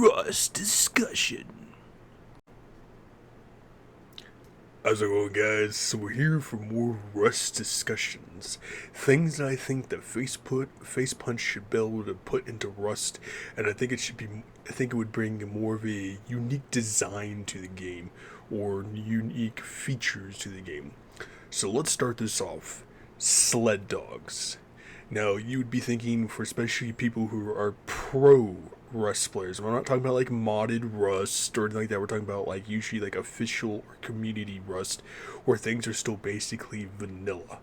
Rust discussion. How's it going, guys? So we're here for more Rust discussions. Things that I think that Face Punch should be able to put into Rust, and I think it would bring more of a unique design to the game, or unique features to the game. So let's start this off. Sled dogs. Now, you would be thinking, for especially people who are pro Rust players, we're not talking about like modded Rust or anything like that. We're talking about like usually like official or community Rust, where things are still basically vanilla.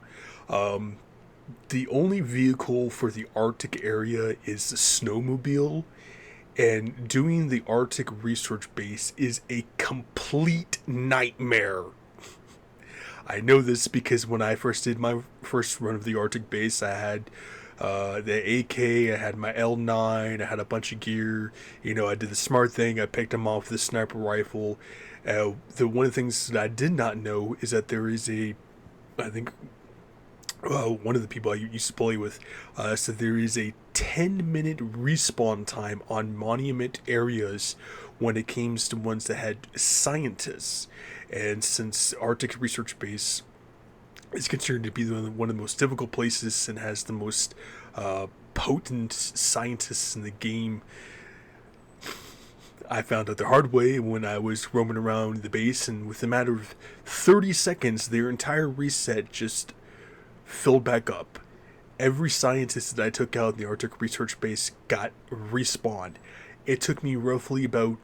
The only vehicle for the Arctic area is the snowmobile, and doing the Arctic research base is a complete nightmare. I know this because when I first did my first run of the Arctic base, I had the AK, I had my L9, I had a bunch of gear. I did the smart thing. I picked them off with the sniper rifle. One of the things that I did not know is that there is I think one of the people I used to play with said there is a 10-minute respawn time on monument areas when it comes to ones that had scientists. And since Arctic Research Base is considered to be one of the most difficult places and has the most potent scientists in the game, I found out the hard way when I was roaming around the base, and within a matter of 30 seconds, their entire reset just filled back up. Every scientist that I took out in the Arctic Research Base got respawned. It took me roughly about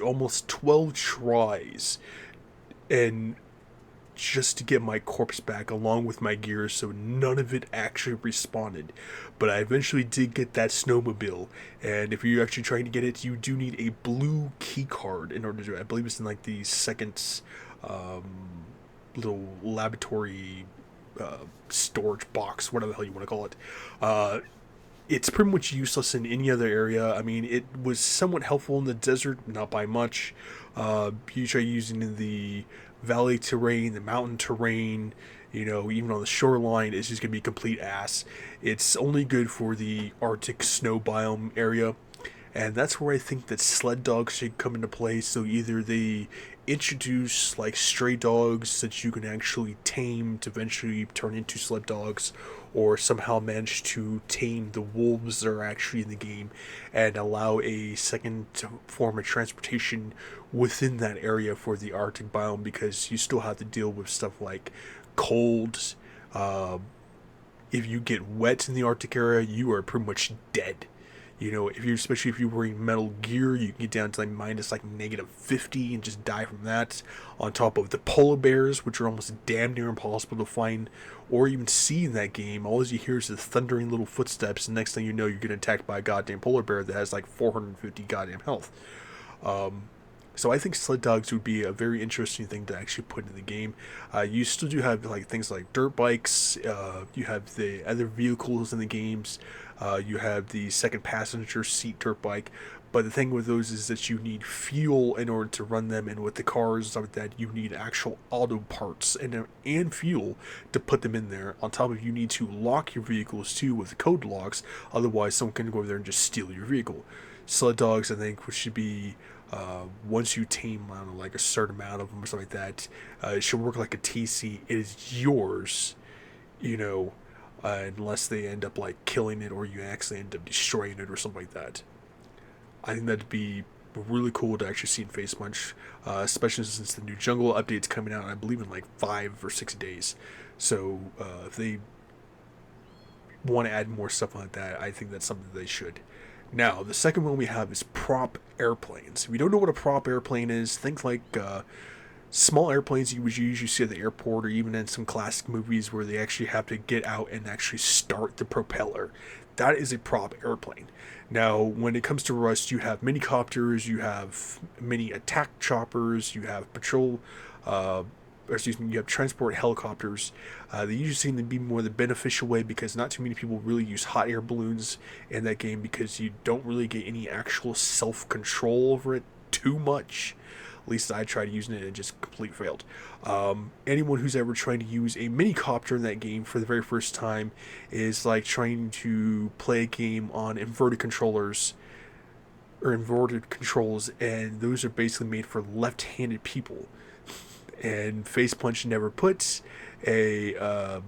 almost 12 tries and just to get my corpse back along with my gear, so none of it actually respawned. But I eventually did get that snowmobile, and if you're actually trying to get it, you do need a blue key card in order to do it. I believe it's in like the second little laboratory storage box, whatever the hell you want to call it. It's pretty much useless in any other area. I mean, it was somewhat helpful in the desert, not by much. You try using the valley terrain, the mountain terrain, even on the shoreline, it's just going to be complete ass. It's only good for the Arctic snow biome area, and that's where I think that sled dogs should come into play. So either they introduce like stray dogs that you can actually tame to eventually turn into sled dogs, or somehow manage to tame the wolves that are actually in the game and allow a second form of transportation within that area for the Arctic biome, because you still have to deal with stuff like colds. If you get wet in the Arctic area, you are pretty much dead. Especially if you're wearing metal gear, you can get down to like minus like -50 and just die from that. On top of the polar bears, which are almost damn near impossible to find or even see in that game. All you hear is the thundering little footsteps, and next thing you know, you're getting attacked by a goddamn polar bear that has like 450 goddamn health. So I think sled dogs would be a very interesting thing to actually put in the game. You still do have like things like dirt bikes. You have the other vehicles in the games. You have the second passenger seat dirt bike. But the thing with those is that you need fuel in order to run them, and with the cars like that, you need actual auto parts and fuel to put them in there. On top of, you need to lock your vehicles too with code locks. Otherwise, someone can go over there and just steal your vehicle. Sled dogs, I think, which should be once you tame, I don't know, like a certain amount of them or something like that, it should work like a TC. It is yours, unless they end up like killing it or you actually end up destroying it or something like that. I think that'd be really cool to actually see in Face Punch, especially since the new jungle update's coming out, I believe in like 5 or 6 days. So if they want to add more stuff like that, I think that's something they should. Now, the second one we have is prop airplanes. If you don't know what a prop airplane is, think like small airplanes you would usually see at the airport, or even in some classic movies where they actually have to get out and actually start the propeller. That is a prop airplane. Now, when it comes to Rust, you have mini copters, you have mini attack choppers, you have you have transport helicopters. They usually seem to be more the beneficial way, because not too many people really use hot air balloons in that game, because you don't really get any actual self-control over it too much. At least I tried using it and it just completely failed. Anyone who's ever trying to use a mini copter in that game for the very first time is like trying to play a game on inverted controllers or inverted controls, and those are basically made for left-handed people. And Face Punch never puts a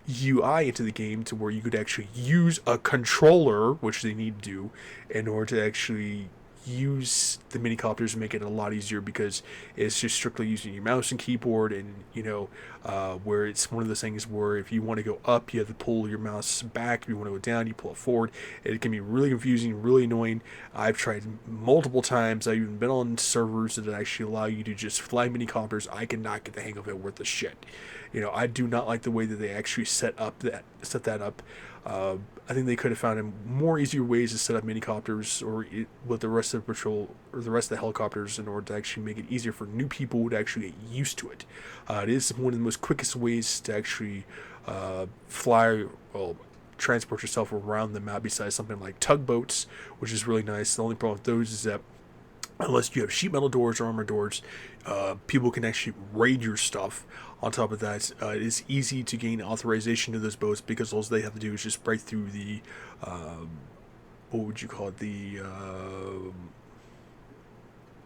UI into the game to where you could actually use a controller, which they need to do, in order to actually use the minicopters and make it a lot easier, because it's just strictly using your mouse and keyboard. And where it's one of those things where if you want to go up, you have to pull your mouse back. If you want to go down, you pull it forward. It can be really confusing, really annoying. I've tried multiple times. I've even been on servers that actually allow you to just fly minicopters. I cannot get the hang of it worth the shit. I do not like the way that they actually set that up. I think they could have found more easier ways to set up minicopters with the rest of the patrol or the rest of the helicopters, in order to actually make it easier for new people to actually get used to it. It is one of the most quickest ways to actually transport yourself around the map, besides something like tugboats, which is really nice. The only problem with those is that unless you have sheet metal doors or armor doors, people can actually raid your stuff. On top of that, it is easy to gain authorization to those boats, because all they have to do is just break through the, what would you call it,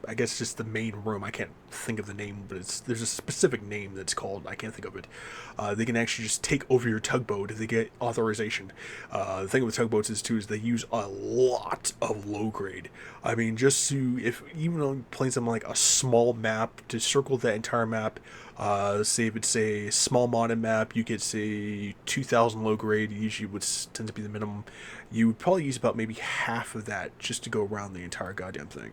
I guess just the main room. I can't think of the name, but there's a specific name that's called. I can't think of it. They can actually just take over your tugboat if they get authorization. The thing with tugboats is they use a lot of low grade. I mean, even on playing something like a small map, to circle that entire map, say if it's a small modded map, you get say 2,000 low grade, usually would tend to be the minimum. You would probably use about maybe half of that just to go around the entire goddamn thing.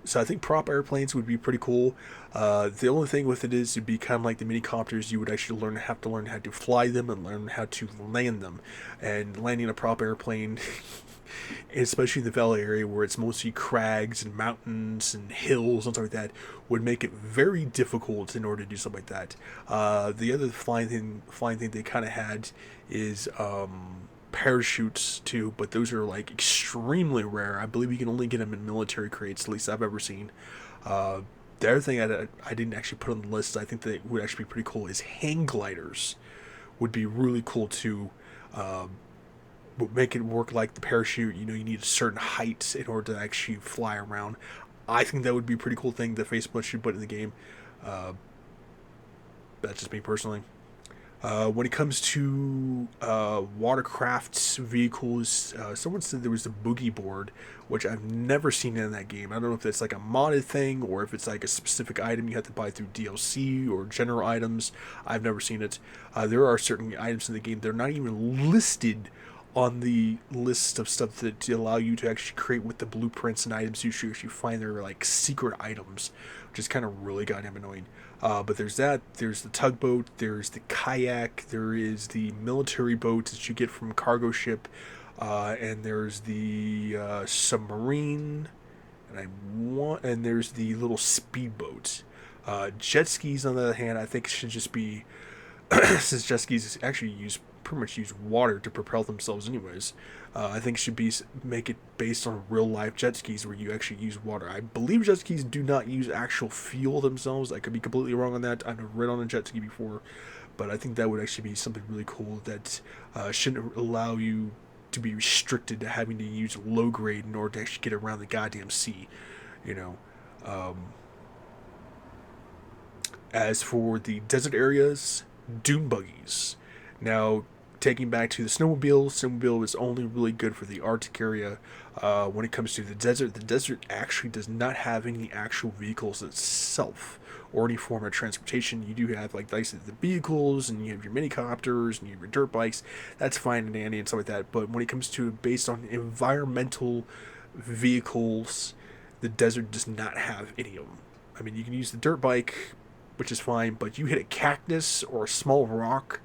So I think prop airplanes would be pretty cool. The only thing with it is it'd be kind of like the mini copters. You would actually have to learn how to fly them and learn how to land them. And landing a prop airplane, especially in the valley area where it's mostly crags and mountains and hills and stuff like that, would make it very difficult in order to do something like that. The other flying thing they kind of had is parachutes too, but those are like extremely rare. I believe you can only get them in military crates, at least I've ever seen. The other thing I didn't actually put on the list, I think that would actually be pretty cool, is hang gliders. Would be really cool too. Would make it work like the parachute. You need a certain height in order to actually fly around. I think that would be a pretty cool thing that Facebook should put in the game. That's just me personally. When it comes to watercraft vehicles, someone said there was a boogie board, which I've never seen in that game. I don't know if it's like a modded thing or if it's like a specific item you have to buy through DLC or general items. I've never seen it. There are certain items in the game that are not even listed on the list of stuff that allow you to actually create with the blueprints and items you should actually find. They're like secret items, which is kind of really goddamn annoying. But there's the tugboat, there's the kayak, there is the military boat that you get from a cargo ship, and there's the submarine, and there's the little speedboat. Jet skis, on the other hand, I think should just be, since jet skis actually pretty much use water to propel themselves anyways. I think it should make it based on real life jet skis where you actually use water. I believe jet skis do not use actual fuel themselves. I could be completely wrong on that. I've never read on a jet ski before, but I think that would actually be something really cool that shouldn't allow you to be restricted to having to use low grade in order to actually get around the goddamn sea. As for the desert areas, dune buggies. Now, taking back to the snowmobile is only really good for the Arctic area. When it comes to the desert actually does not have any actual vehicles itself or any form of transportation. You do have, like I said, the vehicles, and you have your minicopters, and you have your dirt bikes. That's fine and dandy and stuff like that. But when it comes to based on environmental vehicles, the desert does not have any of them. I mean, you can use the dirt bike, which is fine, but you hit a cactus or a small rock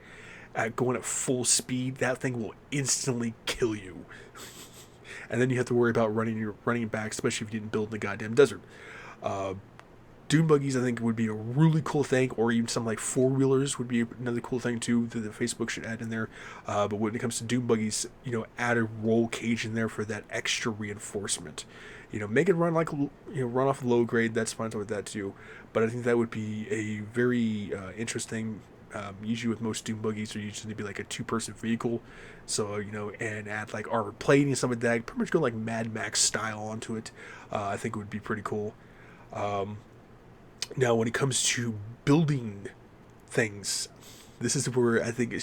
going at full speed, that thing will instantly kill you. And then you have to worry about running back, especially if you didn't build in the goddamn desert. Dune buggies, I think, would be a really cool thing, or even some like four-wheelers would be another cool thing too that the Facebook should add in there. But when it comes to dune buggies, add a roll cage in there for that extra reinforcement. Make it run run off low grade. That's fine with that too. But I think that would be a very interesting Usually with most Doom buggies, they're usually to be like a two-person vehicle. So, and add like armored plating and stuff like that. Pretty much go like Mad Max style onto it. I think it would be pretty cool. Now, when it comes to building things, this is where I think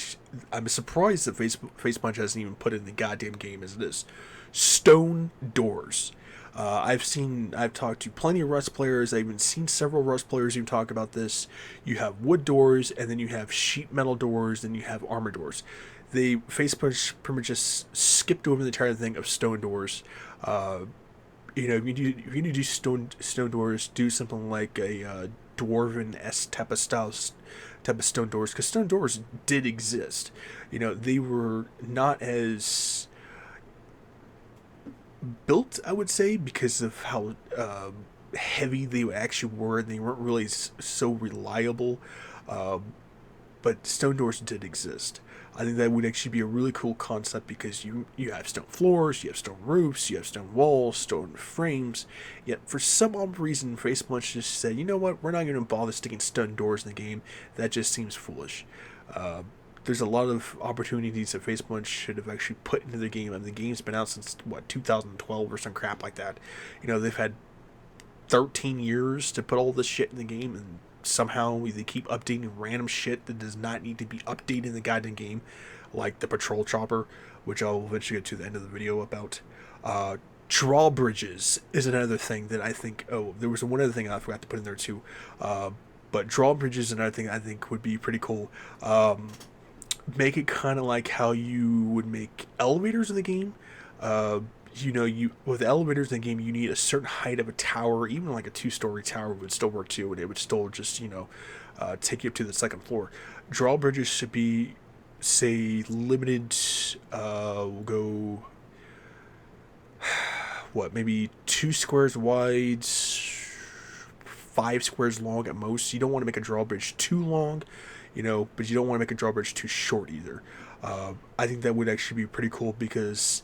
I'm surprised that Facepunch hasn't even put it in the goddamn game as it is. Stone doors. I've talked to plenty of Rust players. I've even seen several Rust players even talk about this. You have wood doors, and then you have sheet metal doors, and you have armor doors. They Facepunch pretty much just skipped over the entire thing of stone doors. If you do stone doors, do something like a dwarven s type of stone doors, because stone doors did exist. They were not as built, I would say, because of how heavy they actually were, and they weren't really so reliable. But stone doors did exist. I think that would actually be a really cool concept, because you have stone floors, you have stone roofs, you have stone walls, stone frames. Yet for some odd reason, Facepunch just said, you know what, we're not going to bother sticking stone doors in the game. That just seems foolish. There's a lot of opportunities that Facepunch should have actually put into the game. And the game's been out since 2012 or some crap like that. They've had 13 years to put all this shit in the game, and somehow they keep updating random shit that does not need to be updated in the goddamn game, like the patrol chopper, which I'll eventually get to the end of the video about. Drawbridges is another thing that I think, there was one other thing I forgot to put in there too, but drawbridges is another thing I think would be pretty cool. Make it kind of like how you would make elevators in the game. With elevators in the game, you need a certain height of a tower. Even like a 2-story tower would still work too, and it would still just take you up to the second floor. Drawbridges should be, say, limited. We'll go maybe 2 squares wide, 5 squares long at most. You don't want to make a drawbridge too long, but you don't want to make a drawbridge too short either. I think that would actually be pretty cool, because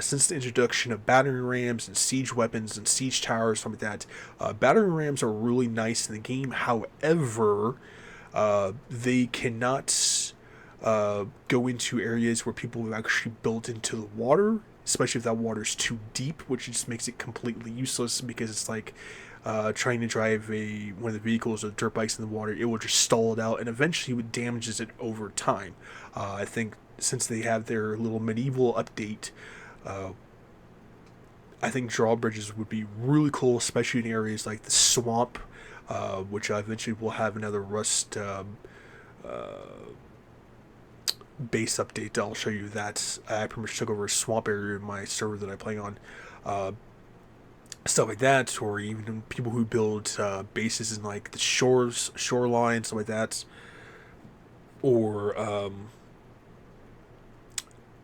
since the introduction of battering rams and siege weapons and siege towers, something like that, battering rams are really nice in the game. However, they cannot go into areas where people have actually built into the water, especially if that water is too deep, which just makes it completely useless, because it's like trying to drive one of the vehicles or the dirt bikes in the water. It will just stall it out, and eventually it damages it over time. I think since they have their little medieval update, I think drawbridges would be really cool, especially in areas like the swamp, which I eventually will have another Rust base update. I'll show you that. I pretty much took over a swamp area in my server that I play on. Stuff like that, or even people who build bases in like the shoreline, stuff like that, or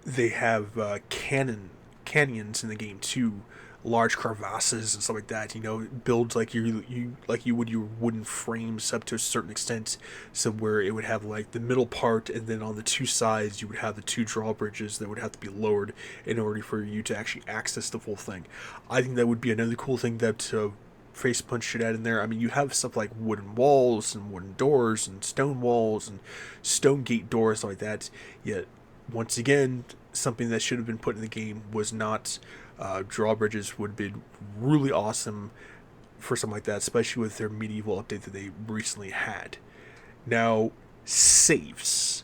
they have canyons in the game too, large crevasses and stuff like that. Build like you would your wooden frames up to a certain extent, so where it would have like the middle part, and then on the 2 sides you would have the 2 drawbridges that would have to be lowered in order for you to actually access the full thing. I think that would be another cool thing that Facepunch should add in there. I mean, you have stuff like wooden walls and wooden doors and stone walls and stone gate doors, stuff like that. Yet once again, something that should have been put in the game was not. Drawbridges would be really awesome for something like that, especially with their medieval update that they recently had. Now, safes.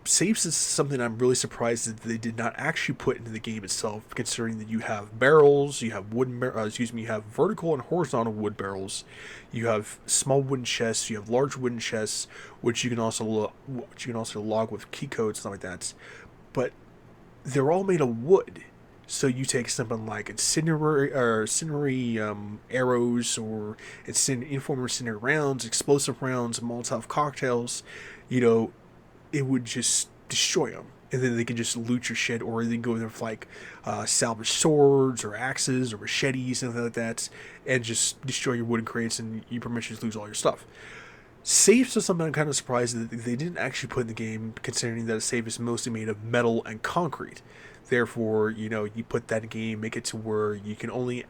Safes is something I'm really surprised that they did not actually put into the game itself, considering that you have barrels, you have you have vertical and horizontal wood barrels, you have small wooden chests, you have large wooden chests, which you can also log with key codes, stuff like that. But they're all made of wood. So you take something like incendiary arrows, or informer incendiary rounds, explosive rounds, Molotov cocktails, it would just destroy them. And then they can just loot your shit, or they can go there with like salvage swords or axes or machetes and like that, and just destroy your wooden crates, and you pretty much just lose all your stuff. Safes is something I'm kind of surprised that they didn't actually put in the game, considering that a safe is mostly made of metal and concrete. Therefore, you put that in the game, make it to where you can only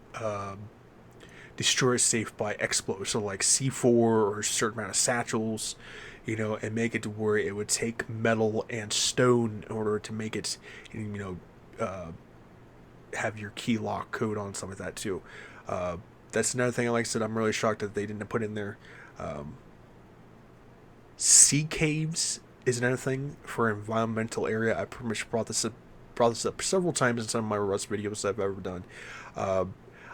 destroy it safe by explode. So like C4 or a certain amount of satchels, and make it to where it would take metal and stone in order to make it, have your key lock code on something like that too. That's another thing. Like I said, I'm really shocked that they didn't put in there. Sea caves is another thing for environmental area. I pretty much brought this up several times in some of my Rust videos that I've ever done.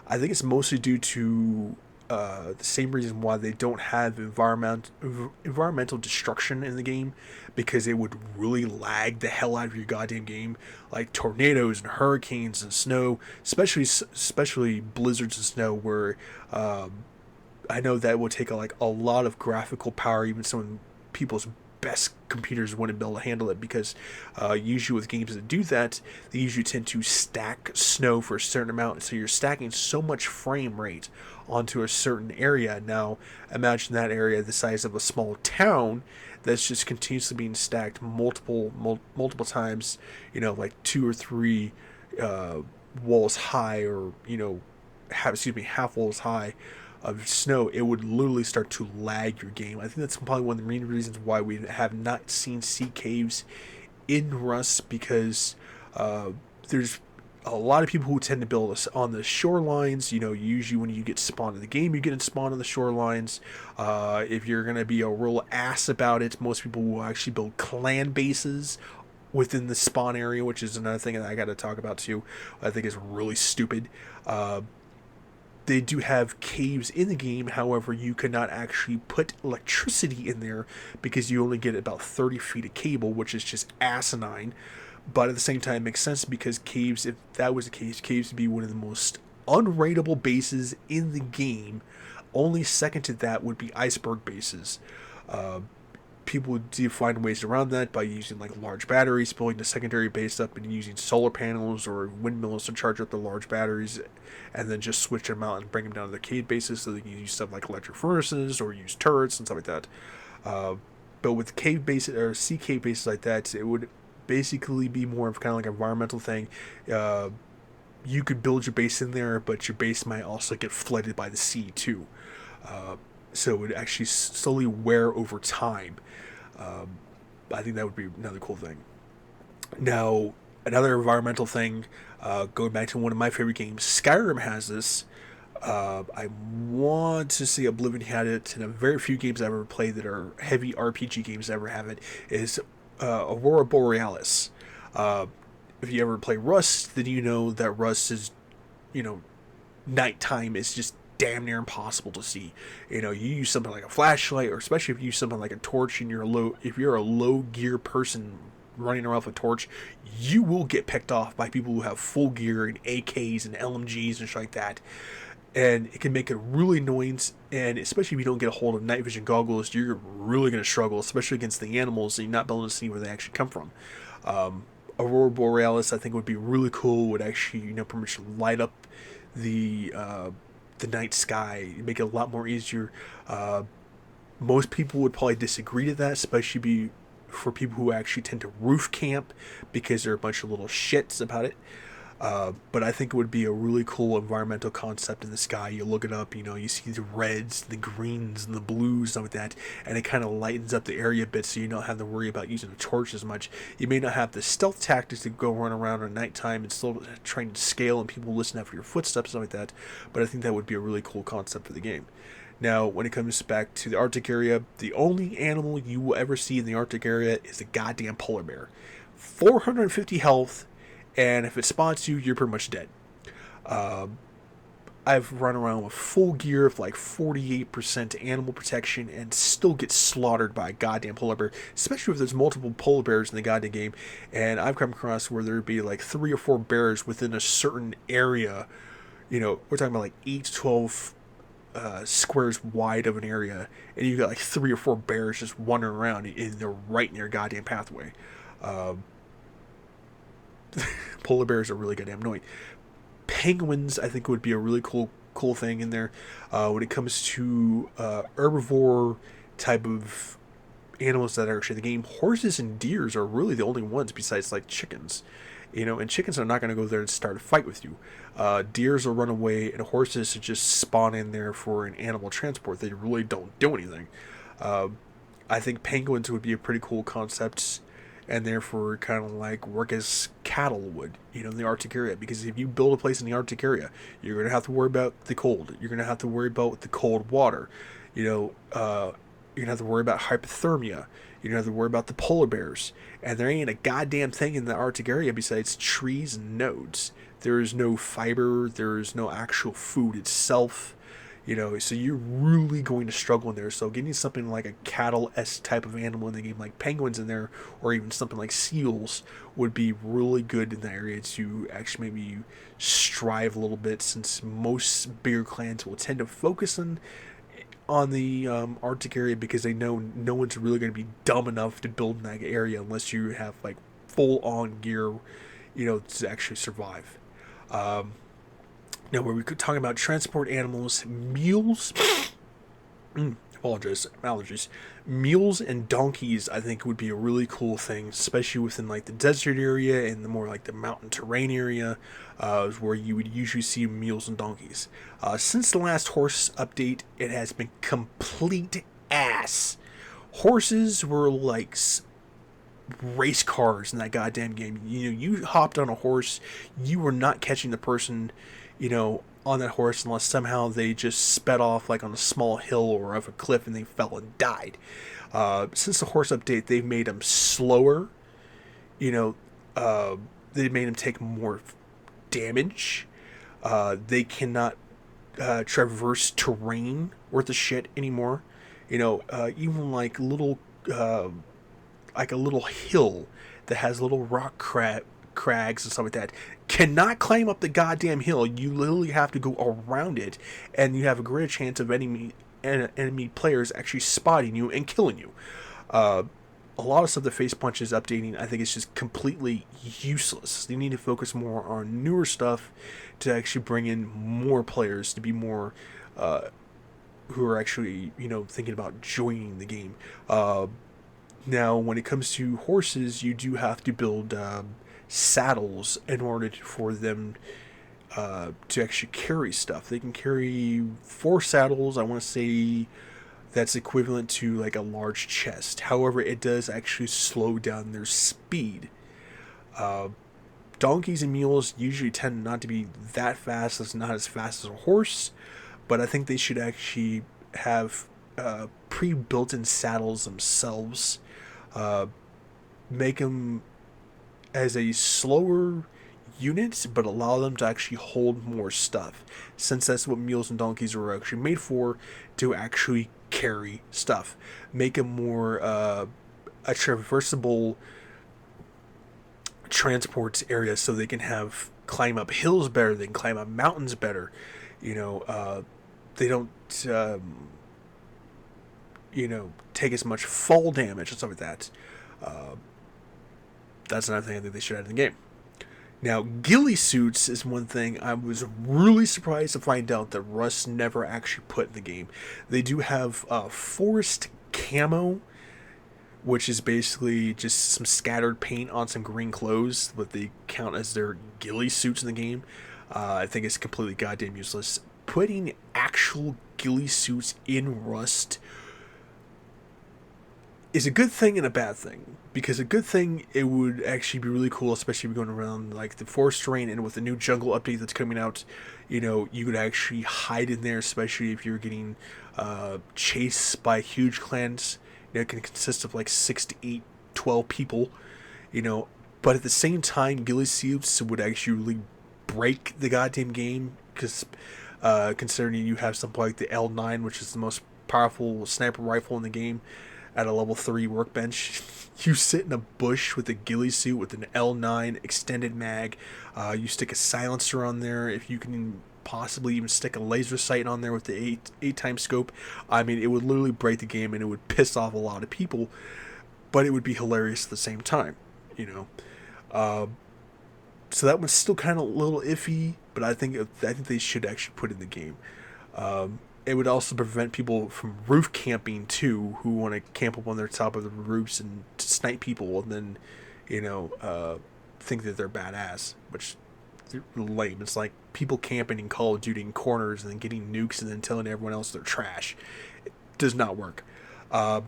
I think it's mostly due to the same reason why they don't have environmental destruction in the game, because it would really lag the hell out of your goddamn game, like tornadoes and hurricanes and snow, especially blizzards and snow, where I know that would take a lot of graphical power. Even some people's best computers wouldn't be able to handle it, because usually with games that do that, they usually tend to stack snow for a certain amount, so you're stacking so much frame rate onto a certain area. Now imagine that area the size of a small town that's just continuously being stacked multiple times, like 2 or 3 walls high, or half walls high of snow. It would literally start to lag your game. I think that's probably one of the main reasons why we have not seen sea caves in Rust, because there's a lot of people who tend to build on the shorelines. Usually when you get spawned in the game, you get spawned on the shorelines. If you're going to be a real ass about it, most people will actually build clan bases within the spawn area, which is another thing that I got to talk about too. I think is really stupid. They do have caves in the game, however, you cannot actually put electricity in there, because you only get about 30 feet of cable, which is just asinine. But at the same time, it makes sense, because caves, if that was the case, caves would be one of the most unraidable bases in the game. Only second to that would be iceberg bases. People do find ways around that by using large batteries, building the secondary base up, and using solar panels or windmills to charge up the large batteries, and then just switch them out and bring them down to the cave bases, so they can use stuff like electric furnaces or use turrets and stuff like that. But with cave bases or sea cave bases like that, it would basically be more of kind of like an environmental thing. You could build your base in there, but your base might also get flooded by the sea too. So it would actually slowly wear over time. I think that would be another cool thing. Now, another environmental thing, going back to one of my favorite games, Skyrim has this. I want to say Oblivion had it, and a very few games I've ever played that are heavy RPG games that ever have it, is Aurora Borealis. If you ever play Rust, then you know that Rust is, nighttime is just damn near impossible to see. You use something like a flashlight, or especially if you use something like a torch, and if you're a low gear person running around with a torch, you will get picked off by people who have full gear and AKs and LMGs and shit like that. And it can make it really annoying, and especially if you don't get a hold of night vision goggles, you're really going to struggle, especially against the animals, and you're not able to see where they actually come from. Aurora Borealis, I think, would be really cool. Would actually, pretty much light up the night sky, make it a lot more easier. Most people would probably disagree to that, especially for people who actually tend to roof camp, because they're a bunch of little shits about it. But I think it would be a really cool environmental concept in the sky. You look it up, you see the reds, the greens, and the blues, stuff like that, and it kind of lightens up the area a bit, so you don't have to worry about using a torch as much. You may not have the stealth tactics to go run around at nighttime and still trying to scale and people listen out for your footsteps, stuff like that, but I think that would be a really cool concept for the game. Now, when it comes back to the Arctic area, the only animal you will ever see in the Arctic area is the goddamn polar bear. 450 health, and if it spots you, you're pretty much dead. I've run around with full gear of 48% animal protection and still get slaughtered by a goddamn polar bear, especially if there's multiple polar bears in the goddamn game. And I've come across where there'd be 3 or 4 bears within a certain area. We're talking about 8 to 12 squares wide of an area, and you got 3 or 4 bears just wandering around, and they're right in your goddamn pathway. Polar bears are really goddamn annoying. Penguins, I think, would be a really cool thing in there. When it comes to herbivore type of animals that are actually in the game, horses and deers are really the only ones besides chickens And chickens are not going to go there and start a fight with you. Deers will run away, and horses just spawn in there for an animal transport. They really don't do anything. Uh, I think penguins would be a pretty cool concept, and therefore kind of like work as cattle would, in the Arctic area. Because if you build a place in the Arctic area, you're going to have to worry about the cold. You're going to have to worry about the cold water. You're going to have to worry about hypothermia. You're going to have to worry about the polar bears. And there ain't a goddamn thing in the Arctic area besides trees and nodes. There is no fiber. There is no actual food itself. So you're really going to struggle in there. So getting something like a cattle-esque type of animal in the game, like penguins in there, or even something like seals, would be really good in that area to actually maybe strive a little bit, since most bigger clans will tend to focus on the Arctic area, because they know no one's really going to be dumb enough to build in that area unless you have like full-on gear, to actually survive. Now, where we could talk about transport animals, mules. Apologize, allergies. Mules and donkeys, I think, would be a really cool thing, especially within like the desert area and the more like the mountain terrain area, where you would usually see mules and donkeys. Since the last horse update, it has been complete ass. Horses were like race cars in that goddamn game. You hopped on a horse, you were not catching the person, on that horse, unless somehow they just sped off like on a small hill or off a cliff and they fell and died. Since the horse update, they've made them slower. They made them take more damage. They cannot traverse terrain worth of shit anymore. Even like little, like a little hill that has little rock crags and stuff like that, cannot climb up the goddamn hill. You literally have to go around it, and you have a greater chance of enemy players actually spotting you and killing you. A lot of stuff the face punch is updating, I think it's just completely useless. They need to focus more on newer stuff to actually bring in more players, to be more who are actually thinking about joining the game. Now, when it comes to horses, you do have to build saddles in order for them to actually carry stuff. They can carry 4 saddles. I want to say that's equivalent to like a large chest. However, it does actually slow down their speed. Donkeys and mules usually tend not to be that fast. It's not as fast as a horse, but I think they should actually have pre-built-in saddles themselves. Make them as a slower unit, but allow them to actually hold more stuff, since that's what mules and donkeys were actually made for, to actually carry stuff. Make them more a traversable transport area, so they can climb up hills better, they can climb up mountains better. They don't take as much fall damage and stuff like that. That's another thing I think they should add in the game. Now, ghillie suits is one thing I was really surprised to find out that Rust never actually put in the game. They do have forest camo, which is basically just some scattered paint on some green clothes, but they count as their ghillie suits in the game. I think it's completely goddamn useless. Putting actual ghillie suits in Rust is a good thing and a bad thing. Because a good thing, it would actually be really cool, especially if you're going around like the forest terrain, and with the new jungle update that's coming out, you could actually hide in there, especially if you're getting chased by huge clans. It can consist of like 6 to 8, 12 people, but at the same time, ghillie suits would actually really break the goddamn game, because considering you have something like the L9, which is the most powerful sniper rifle in the game, at a level 3 workbench. You sit in a bush with a ghillie suit with an L9 extended mag. You stick a silencer on there. If you can possibly even stick a laser sight on there with the 8x scope, I mean, it would literally break the game, and it would piss off a lot of people, but it would be hilarious at the same time, So that one's still kind of a little iffy, but I think they should actually put it in the game. It would also prevent people from roof camping too, who want to camp up on their top of the roofs and snipe people, and then, think that they're badass, which they're lame. It's like people camping in Call of Duty in corners and then getting nukes and then telling everyone else they're trash. It does not work. Uh,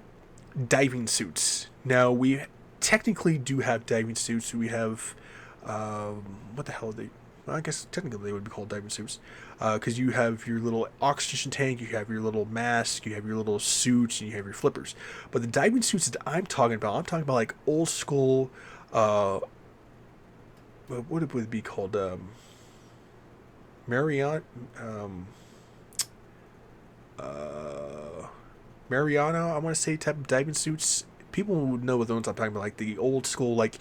Diving suits. Now, we technically do have diving suits. We have, what the hell are they? Well, I guess technically they would be called diving suits. Because you have your little oxygen tank, you have your little mask, you have your little suits, and you have your flippers. But the diving suits that I'm talking about like old school, what would it be called? Mariana, Mariana, I want to say, type of diving suits. People would know what the ones I'm talking about, like the old school, like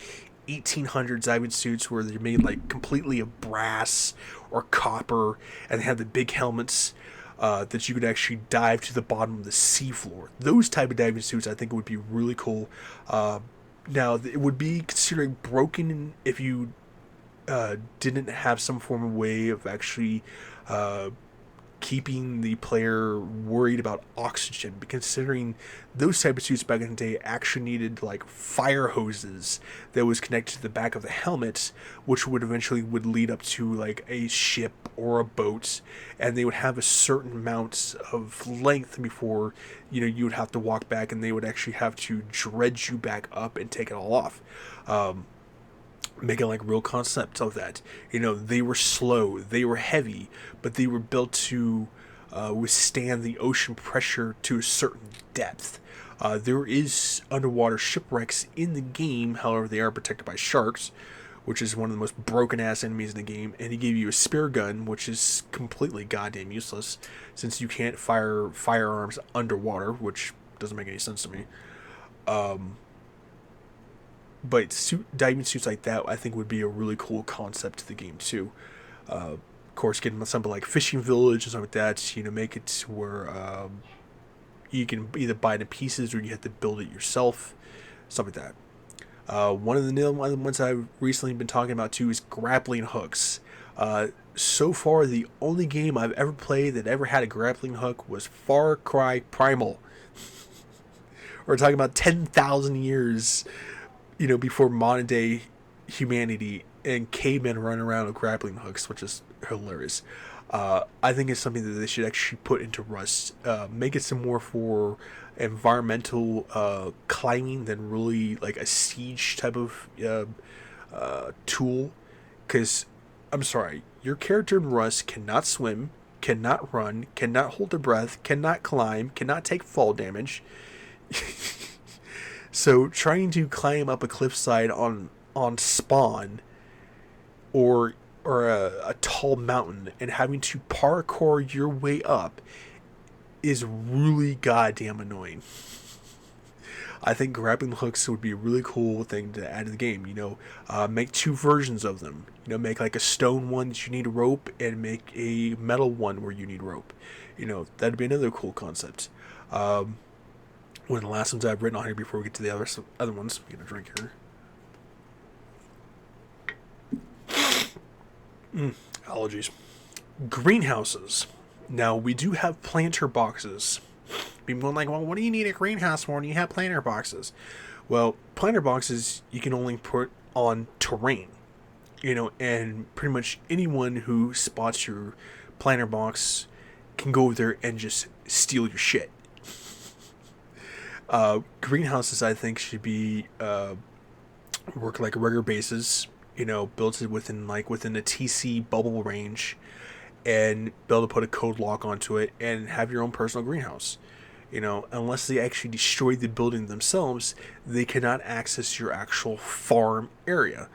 1800s diving suits where they're made like completely of brass or copper, and they have the big helmets that you could actually dive to the bottom of the seafloor. Those type of diving suits, I think, would be really cool. Now, it would be considered broken if you didn't have some form of way of actually keeping the player worried about oxygen, considering those type of suits back in the day actually needed like fire hoses that was connected to the back of the helmet, which would eventually would lead up to like a ship or a boat, and they would have a certain amount of length before you would have to walk back, and they would actually have to dredge you back up and take it all off. Making like real concepts of that. They were slow, they were heavy, but they were built to withstand the ocean pressure to a certain depth. There is underwater shipwrecks in the game, however, they are protected by sharks, which is one of the most broken ass enemies in the game. And he gave you a spear gun, which is completely goddamn useless since you can't fire firearms underwater, which doesn't make any sense to me. But diving suits like that, I think, would be a really cool concept to the game too. Of course, getting something like fishing village and something like that. Make it where you can either buy it in pieces or you have to build it yourself, something like that. One of the new ones I've recently been talking about too is grappling hooks. So far, the only game I've ever played that ever had a grappling hook was Far Cry Primal. We're talking about 10,000 years before modern day humanity, and cavemen run around with grappling hooks, which is hilarious. I think it's something that they should actually put into Rust. Make it some more for environmental climbing than really like a siege type of tool. Because, I'm sorry, your character in Rust cannot swim, cannot run, cannot hold their breath, cannot climb, cannot take fall damage. So trying to climb up a cliffside on spawn, or a tall mountain, and having to parkour your way up is really goddamn annoying. I think grappling hooks would be a really cool thing to add to the game. Make two versions of them. Make like a stone one that you need a rope, and make a metal one where you need rope. That'd be another cool concept. One of the last ones I've written on here before we get to the other ones. I'm gonna drink here. Allergies. Greenhouses. Now, we do have planter boxes. People going like, well, what do you need a greenhouse for when you have planter boxes? Well, planter boxes you can only put on terrain. And pretty much anyone who spots your planter box can go over there and just steal your shit. Greenhouses, I think, should be work like regular bases. Built it within a TC bubble range, and be able to put a code lock onto it and have your own personal greenhouse. Unless they actually destroy the building themselves, they cannot access your actual farm area.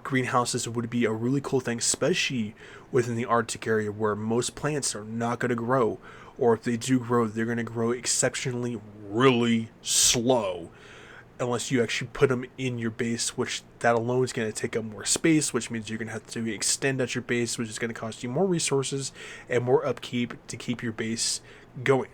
Greenhouses would be a really cool thing, especially within the Arctic area where most plants are not going to grow. Or if they do grow, they're going to grow exceptionally really slow unless you actually put them in your base, which that alone is going to take up more space, which means you're going to have to extend out your base, which is going to cost you more resources and more upkeep to keep your base going.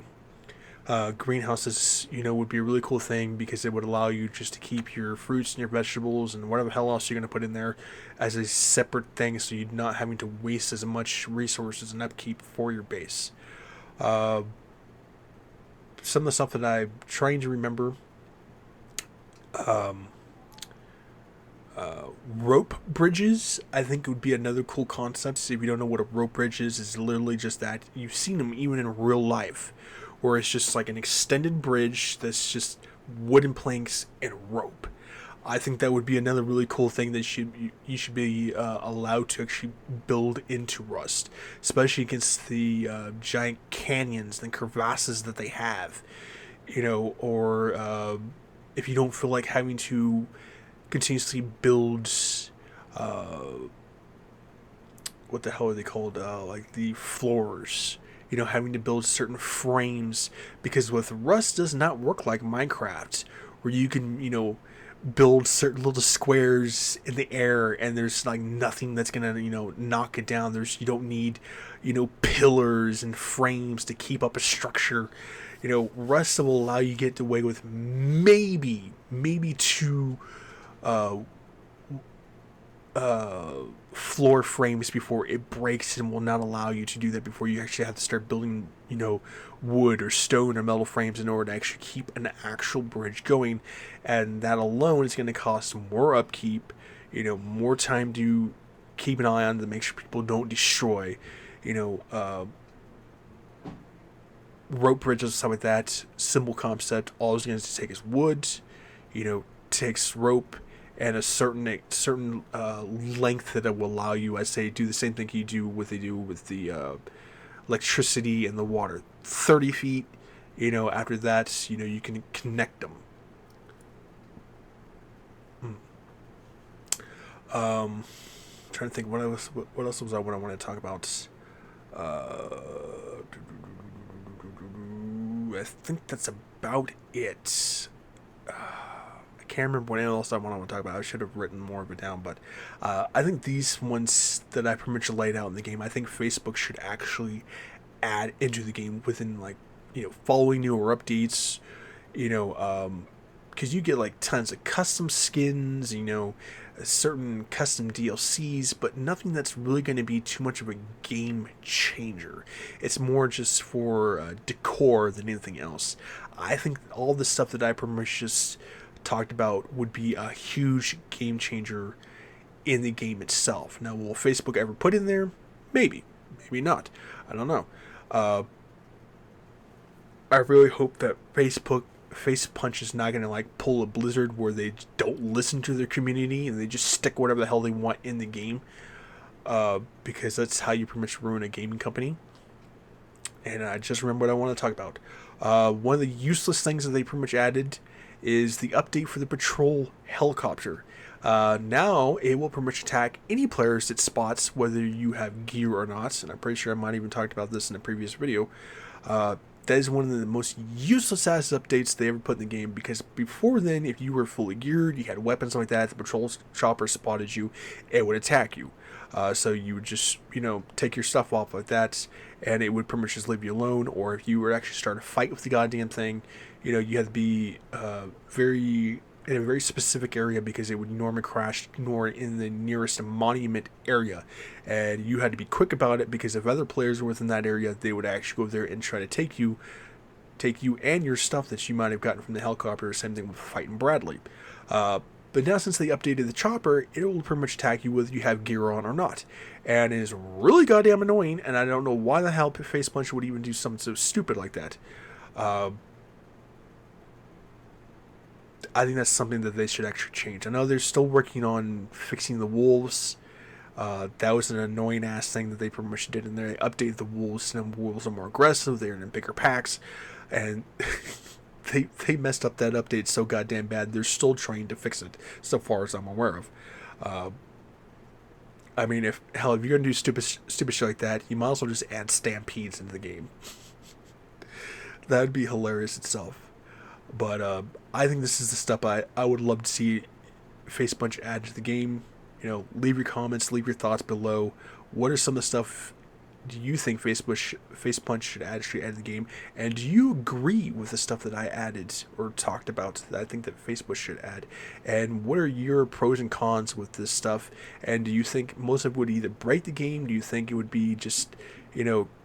Greenhouses, would be a really cool thing because it would allow you just to keep your fruits and your vegetables and whatever the hell else you're going to put in there as a separate thing, so you're not having to waste as much resources and upkeep for your base. Some of the stuff that I'm trying to remember. Rope bridges, I think, would be another cool concept. So if you don't know what a rope bridge is, it's literally just that. You've seen them even in real life, where it's just like an extended bridge that's just wooden planks and rope. I think that would be another really cool thing that you should be allowed to actually build into Rust, especially against the giant canyons and crevasses that they have. Or if you don't feel like having to continuously build, uh, what the hell are they called? Like the floors. Having to build certain frames, because with Rust does not work like Minecraft, where you can build certain little squares in the air and there's like nothing that's gonna knock it down. You don't need pillars and frames to keep up a structure. Rust will allow you to get away with maybe two uh, floor frames before it breaks, and will not allow you to do that before you actually have to start building wood or stone or metal frames in order to actually keep an actual bridge going. And that alone is going to cost more upkeep, more time to keep an eye on to make sure people don't destroy you know rope bridges and stuff like that. Simple concept. All it's going to take is wood, takes rope and a certain length that it will allow you. I say do the same thing you do with the electricity and the water. 30 feet. After that, you can connect them. Trying to think what else was I what I want to talk about. I think that's about it. I can't remember what else I want to talk about. I should have written more of it down, but I think these ones that I pretty much laid out in the game, I think Facebook should actually add into the game within following newer updates. Because you get like tons of custom skins, certain custom DLCs, but nothing that's really going to be too much of a game changer. It's more just for decor than anything else. I think all the stuff that I pretty much just talked about would be a huge game changer in the game itself. Now, will Facebook ever put in there? Maybe. Maybe not. I don't know. I really hope that Face Punch is not going to like pull a Blizzard where they don't listen to their community and they just stick whatever the hell they want in the game, because that's how you pretty much ruin a gaming company. And I just remember what I want to talk about. One of the useless things that they pretty much added is the update for the patrol helicopter. Now it will pretty much attack any players it spots, whether you have gear or not. And I'm pretty sure I might even talked about this in a previous video. That is one of the most useless ass updates they ever put in the game, because before then, if you were fully geared, you had weapons like that, the patrol chopper spotted you, it would attack you. So you would just, take your stuff off like that, and it would pretty much just leave you alone. Or if you were to actually start a fight with the goddamn thing, you had to be in a very specific area, because it would normally crash in the nearest monument area, and you had to be quick about it, because if other players were within that area, they would actually go there and try to take you and your stuff that you might have gotten from the helicopter. Same thing with fighting Bradley. But now, since they updated the chopper, it will pretty much attack you whether you have gear on or not, and it is really goddamn annoying. And I don't know why the hell Face Punch would even do something so stupid like that. I think that's something that they should actually change. I know they're still working on fixing the wolves. That was an annoying ass thing that they pretty much did in there. They updated the wolves, and the wolves are more aggressive. They're in bigger packs, and they messed up that update so goddamn bad. They're still trying to fix it, so far as I'm aware of. I mean, if you're gonna do stupid shit like that, you might as well just add stampedes into the game. That'd be hilarious itself. But I think this is the stuff I would love to see Face Punch add to the game. Leave your comments, leave your thoughts below. What are some of the stuff do you think Face Punch should actually add to the game? And do you agree with the stuff that I added or talked about that I think that Face Punch should add? And what are your pros and cons with this stuff? And do you think most of it would either break the game? Do you think it would be just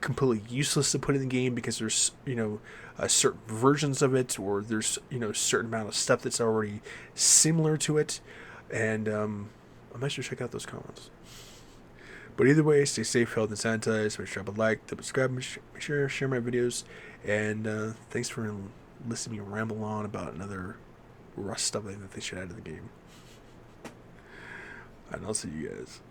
completely useless to put in the game because there's certain versions of it, or there's certain amount of stuff that's already similar to it? And I might sure check out those comments. But either way, stay safe, healthy, and sanitized. Make sure to like, subscribe, make sure to share my videos. And thanks for listening to me ramble on about another Rust stuff that they should add to the game. And I'll see you guys.